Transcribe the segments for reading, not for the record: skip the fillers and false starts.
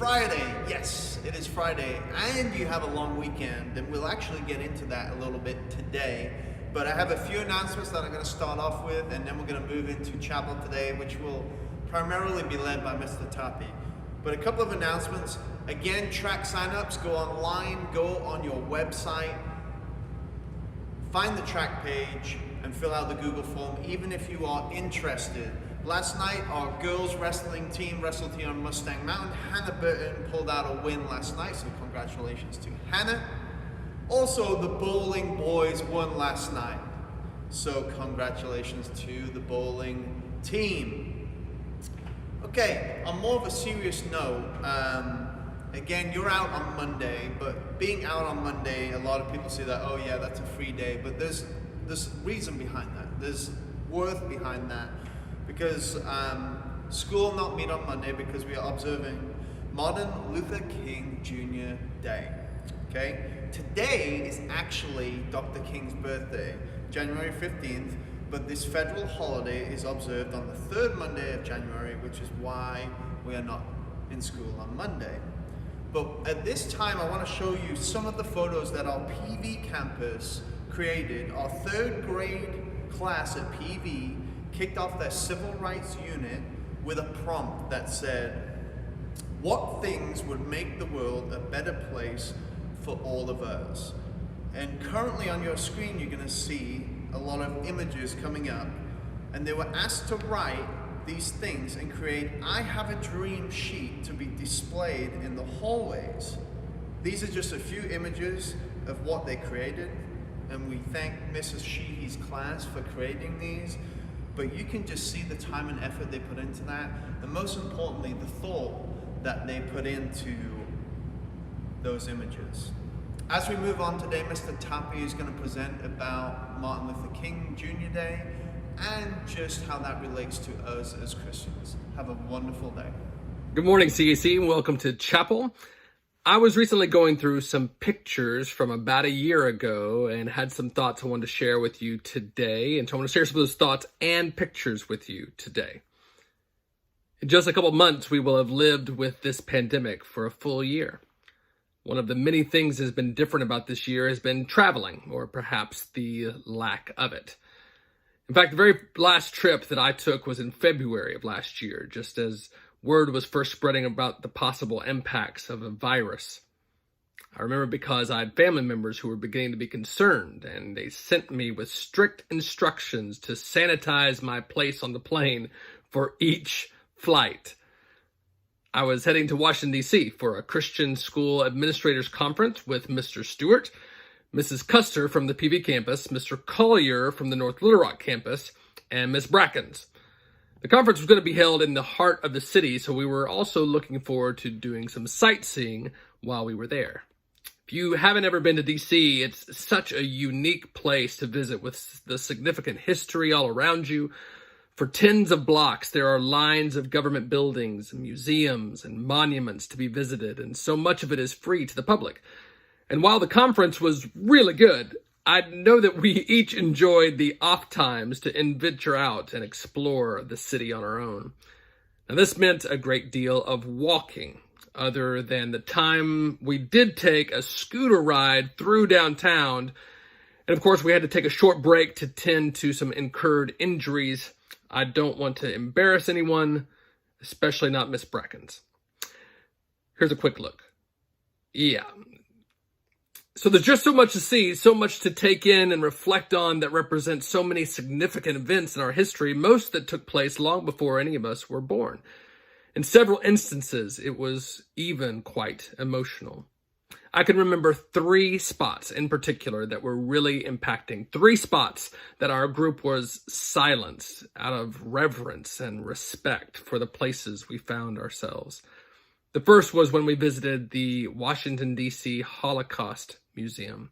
Friday. Yes, it is Friday, and you have a long weekend, and we'll actually get into that a little bit today. But I have a few announcements that I'm going to start off with, and then we're going to move into chapel today, which will primarily be led by Mr. Tapi. But a couple of announcements. Again, track signups, go online, go on your website, find the track page, and fill out the Google form, even if you are interested. Last night, our girls wrestling team wrestled here on Mustang Mountain. Hannah Burton pulled out a win last night, so congratulations to Hannah. Also, the bowling boys won last night, so congratulations to the bowling team. Okay, on more of a serious note, again, you're out on Monday, but being out on Monday, a lot of people say that, oh yeah, that's a free day, but there's reason behind that. There's worth behind that. Because school will not meet on Monday because we are observing Martin Luther King Jr. Day. Okay? Today is actually Dr. King's birthday, January 15th, but this federal holiday is observed on the third Monday of January, which is why we are not in school on Monday. But at this time, I want to show you some of the photos that our PV campus created. Our third grade class at PV kicked off their civil rights unit with a prompt that said, what things would make the world a better place for all of us? And currently on your screen, you're gonna see a lot of images coming up, and they were asked to write these things and create I Have a Dream sheet to be displayed in the hallways. These are just a few images of what they created, and we thank Mrs. Sheehy's class for creating these. But you can just see the time and effort they put into that, and most importantly, the thought that they put into those images. As we move on today, Mr. Tapi is going to present about Martin Luther King Jr. Day and just how that relates to us as Christians. Have a wonderful day. Good morning, CAC, and welcome to Chapel. I was recently going through some pictures from about a year ago and had some thoughts I wanted to share with you today. And so I want to share some of those thoughts and pictures with you today. In just a couple months, we will have lived with this pandemic for a full year. One of the many things that has been different about this year has been traveling, or perhaps the lack of it. In fact, the very last trip that I took was in February of last year, just as word was first spreading about the possible impacts of a virus. I remember because I had family members who were beginning to be concerned, and they sent me with strict instructions to sanitize my place on the plane for each flight. I was heading to Washington, D.C. for a Christian school administrators conference with Mr. Stewart, Mrs. Custer from the PV campus, Mr. Collier from the North Little Rock campus, and Ms. Brackens. The conference was going to be held in the heart of the city, so we were also looking forward to doing some sightseeing while we were there. If you haven't ever been to D.C., it's such a unique place to visit with the significant history all around you. For tens of blocks, there are lines of government buildings, and museums, and monuments to be visited, and so much of it is free to the public. And while the conference was really good, I know that we each enjoyed the off times to venture out and explore the city on our own. Now, this meant a great deal of walking, other than the time we did take a scooter ride through downtown. And of course, we had to take a short break to tend to some incurred injuries. I don't want to embarrass anyone, especially not Miss Brackens. Here's a quick look. Yeah. So there's just so much to see, so much to take in and reflect on that represents so many significant events in our history, most that took place long before any of us were born. In several instances, it was even quite emotional. I can remember 3 spots in particular that were really impacting. 3 spots that our group was silenced out of reverence and respect for the places we found ourselves. The first was when we visited the Washington, D.C. Holocaust Museum.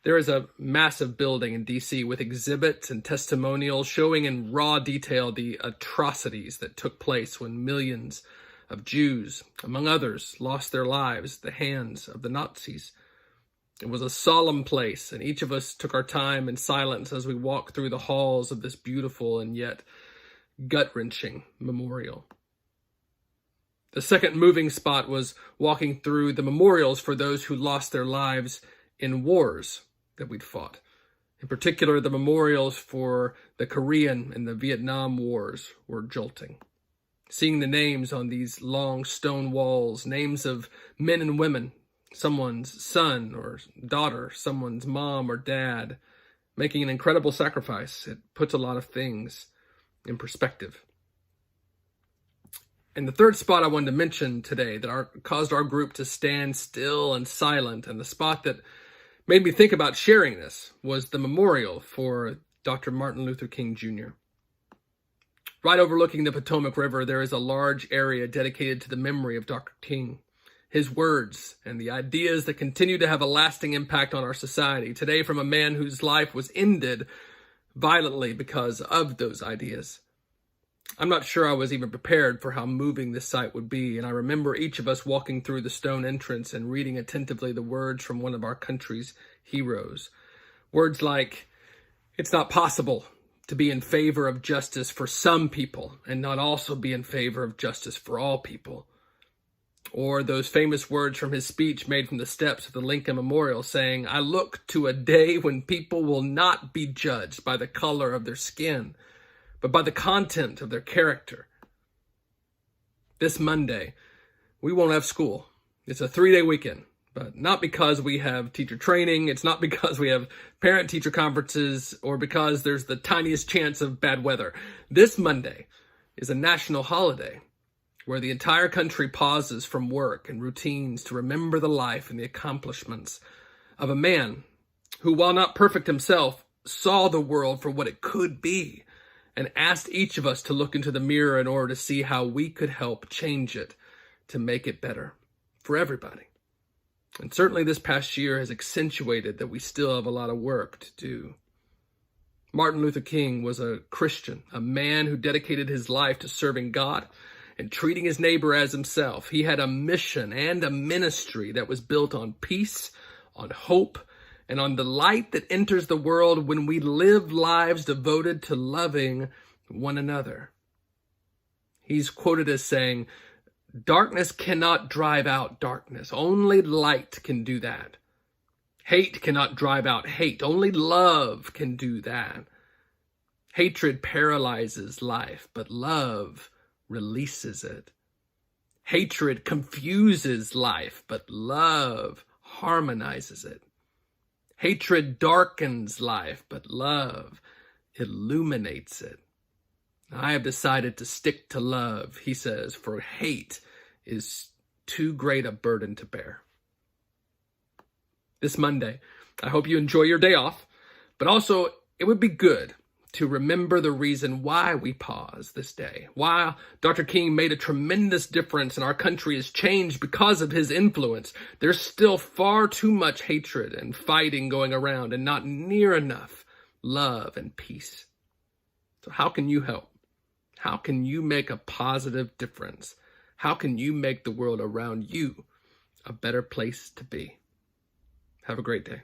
There is a massive building in D.C. with exhibits and testimonials showing in raw detail the atrocities that took place when millions of Jews, among others, lost their lives at the hands of the Nazis. It was a solemn place, and each of us took our time in silence as we walked through the halls of this beautiful and yet gut-wrenching memorial. The second moving spot was walking through the memorials for those who lost their lives in wars that we'd fought. In particular, the memorials for the Korean and the Vietnam Wars were jolting. Seeing the names on these long stone walls, names of men and women, someone's son or daughter, someone's mom or dad, making an incredible sacrifice. It puts a lot of things in perspective. And the third spot I wanted to mention today that caused our group to stand still and silent, and the spot that made me think about sharing this, was the memorial for Dr. Martin Luther King Jr. Right overlooking the Potomac River, there is a large area dedicated to the memory of Dr. King, his words, and the ideas that continue to have a lasting impact on our society. Today, from a man whose life was ended violently because of those ideas. I'm not sure I was even prepared for how moving this sight would be, and I remember each of us walking through the stone entrance and reading attentively the words from one of our country's heroes. Words like, "It's not possible to be in favor of justice for some people and not also be in favor of justice for all people." Or those famous words from his speech made from the steps of the Lincoln Memorial saying, "I look to a day when people will not be judged by the color of their skin, but by the content of their character." This Monday, we won't have school. It's a 3-day weekend, but not because we have teacher training. It's not because we have parent-teacher conferences or because there's the tiniest chance of bad weather. This Monday is a national holiday where the entire country pauses from work and routines to remember the life and the accomplishments of a man who, while not perfect himself, saw the world for what it could be and asked each of us to look into the mirror in order to see how we could help change it to make it better for everybody. And certainly this past year has accentuated that we still have a lot of work to do. Martin Luther King was a Christian, a man who dedicated his life to serving God and treating his neighbor as himself. He had a mission and a ministry that was built on peace, on hope, and on the light that enters the world when we live lives devoted to loving one another. He's quoted as saying, "Darkness cannot drive out darkness. Only light can do that. Hate cannot drive out hate. Only love can do that. Hatred paralyzes life, but love releases it. Hatred confuses life, but love harmonizes it. Hatred darkens life, but love illuminates it. I have decided to stick to love," he says, "for hate is too great a burden to bear." This Monday, I hope you enjoy your day off, but also it would be good to remember the reason why we pause this day, why Dr. King made a tremendous difference and our country has changed because of his influence. There's still far too much hatred and fighting going around and not near enough love and peace. So how can you help? How can you make a positive difference? How can you make the world around you a better place to be? Have a great day.